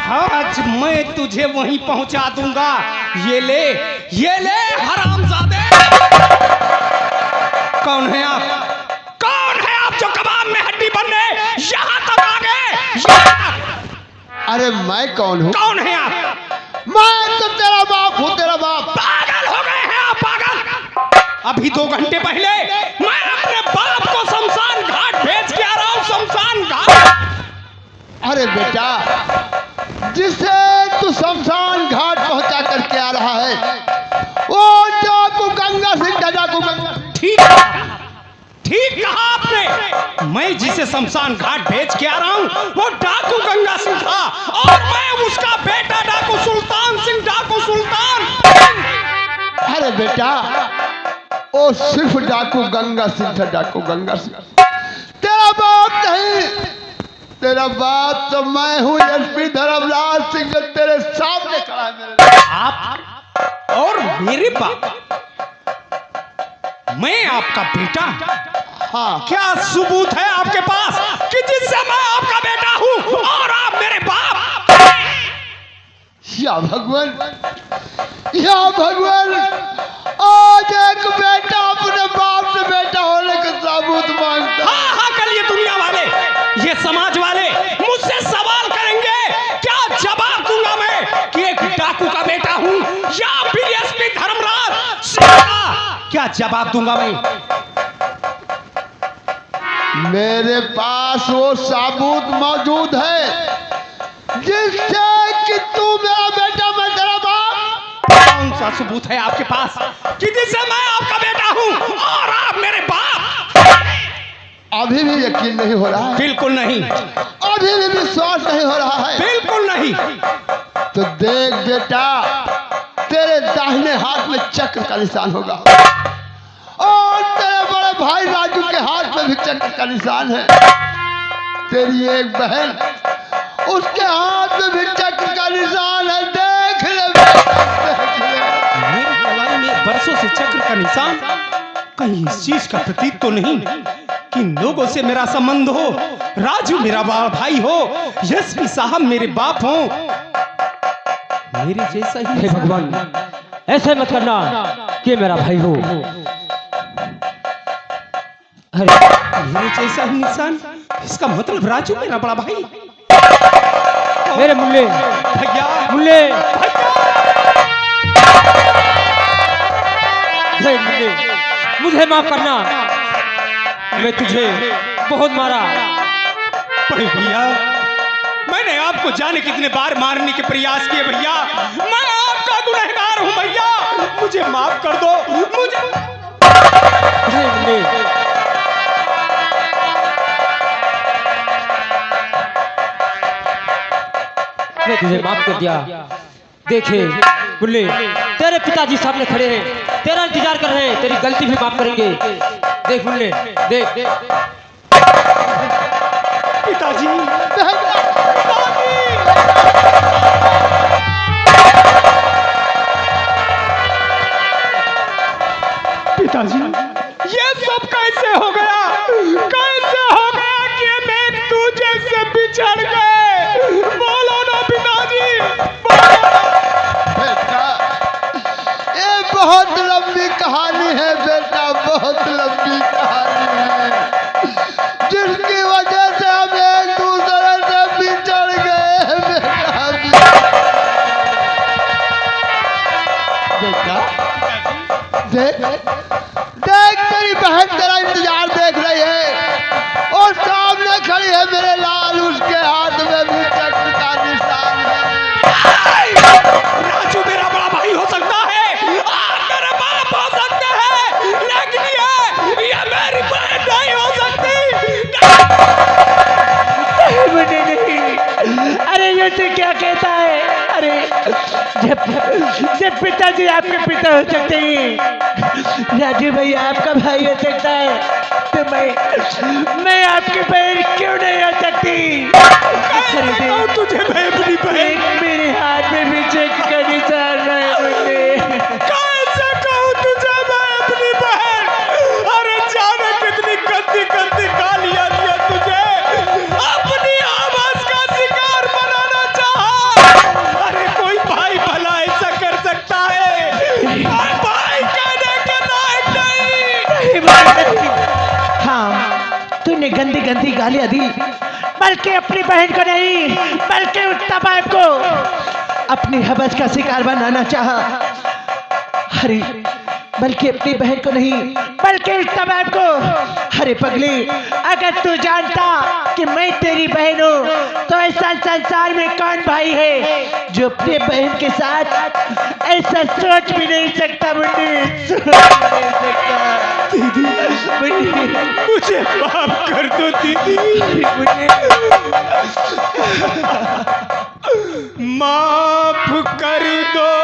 आज मैं तुझे वहीं पहुंचा दूंगा। ये ले हरामजादे। कौन है आप? कौन है आप जो कबाब में हड्डी बनने यहाँ तक आ गए? अरे मैं कौन हूँ? कौन है आप? मैं तो तेरा बाप हूँ, तेरा बाप। पागल हो गए हैं आप, पागल। अभी 2 घंटे पहले मैं अपने बाप को शमशान घाट भेज के आ रहा हूँ, शमशान घाट। अरे बेटा, जिसे तू शमशान घाट पहुंचा करके आ रहा है वो डाकू गंगा सिंह था, डाकू गंगा। ठीक कहा आपने। मैं जिसे शमशान घाट भेज के आ रहा हूँ वो डाकू गंगा सिंह था, और मैं उसका बेटा डाकू सुल्तान सिंह, डाकू सुल्तान। अरे बेटा, वो सिर्फ डाकू गंगा सिंह था, डाकू गंगा सिंह। तेरा बाप नहीं, तेरा बाप तो मैं हूँ, एसपी धर्मराज सिंह, जो तेरे सामने खड़ा है। मेरे आप और मेरे बाप, मैं आपका बेटा? हाँ। क्या सबूत है आपके पास कि जिससे मैं आपका बेटा हूँ और आप मेरे बाप? या भगवान, या भगवान, आज एक बेटा अपने बाप से बेटा होने का सबूत मांगता। हाँ, कल ये दुनिया वाले, ये समाज वाले मुझसे सवाल करेंगे। क्या जवाब दूंगा मैं कि एक डाकू का बेटा हूँ या फिर एसपी धर्मराज सिंह का? क्या जवाब दूंगा मैं? मेरे पास वो सबूत मौजूद है जिससे कि तू मेरा बेटा, मैं तेरा बाप। कौन सा सबूत है आपके पास कि जिससे मैं आपका बेटा हूँ और आप मेरे बाप? अभी भी यकीन नहीं हो रहा है? बिल्कुल नहीं। अभी भी विश्वास नहीं हो रहा है? बिल्कुल नहीं। तो देख बेटा, तेरे दाहिने हाथ में चक्र का निशान होगा और तेरे बड़े भाई राजू के हाथ में भी चक्र का निशान है। तेरी एक बहन, उसके हाथ में भी चक्र का निशान है। देख ले देख ले। मेरी कलाई में बरसों से चक्र का निशान। कहीं इस चीज का प्रतीक तो नहीं कि लोगों से मेरा संबंध हो, राजू मेरा बड़ा भाई हो, एसपी साहब मेरे बाप हो, मेरे जैसा ही। हे भगवान, ऐसे मत करना कि मेरा भाई हो। मेरे जैसा ही निशान, इसका मतलब राजू मेरा बड़ा भाई। मेरे मुल्ले, भैया, मुल्ले, हे मुल्ले, मुझे माफ करना। मैं तुझे बहुत मारा। पर भैया, मैंने आपको जाने कितने बार मारने के प्रयास किए भैया। मैं आपका गुनहगार हूँ भैया, मुझे माफ कर दो। मुझे हे मुल्ले, मैं तुझे माफ कर दिया। देखे मुल्ले, तेरे पिताजी सामने खड़े हैं, तेरा इंतजार कर रहे हैं, तेरी गलती भी माफ करेंगे। देख मुल्ले, देख। पिताजी, पिताजी, ये सब कैसे हो गया? कैसे हो गया कि मैं एक दूजे से बिछड़ गए? बोलो ना पिताजी, बेटा, ये बहुत लंबी कहानी है बेटा, बहुत लंबी कहानी है, जिसकी वजह से हम एक दूसरे से बिछड़ गए हैं बेटा। देख देख, तेरी बहन तेरा इंतजार देख रही है और सामने खड़ी है मेरे लाल, उसके हाथ में भी चक्र का निशान है। राजू मेरा बड़ा भाई हो सकता है, आप मेरे बाप हो सकते हैं, लेकिन ये मेरी बहन नहीं हो सकती। नहीं, अरे ये तो क्या कहता है? अरे जब पिताजी आपके पिता हो सकते हैं, राजू भाई आपका भाई हो सकता है, तो मैं आपकी बहन क्यों नहीं हो सकती? तुझे मैं अपनी बहन, मेरे हाथ में भी चक्र का निशान है मुझे। कैसे कहूँ तुझे मैं अपनी बहन? अरे जाने कितनी गंदी गंदी गालियाँ दिया तुझे, अपनी आवाज का शिकार बनाना चाहा। गंदी गंदी गालियां दी, बल्कि अपनी बहन को नहीं बल्कि उस तबाब को अपनी हवस का शिकार बनाना चाहा। अरे बल्कि अपनी बहन को नहीं बल्कि इस तबाब को। अरे पगली, अगर तू जानता कि मैं तेरी बहन हूँ तो ऐसा संसार में कौन भाई है जो अपने बहन के साथ ऐसा सोच भी नहीं सकता। मुन्नी, सोच भी नहीं सकता। दीदी, मुझे माफ कर दो दीदी, माफ कर दो।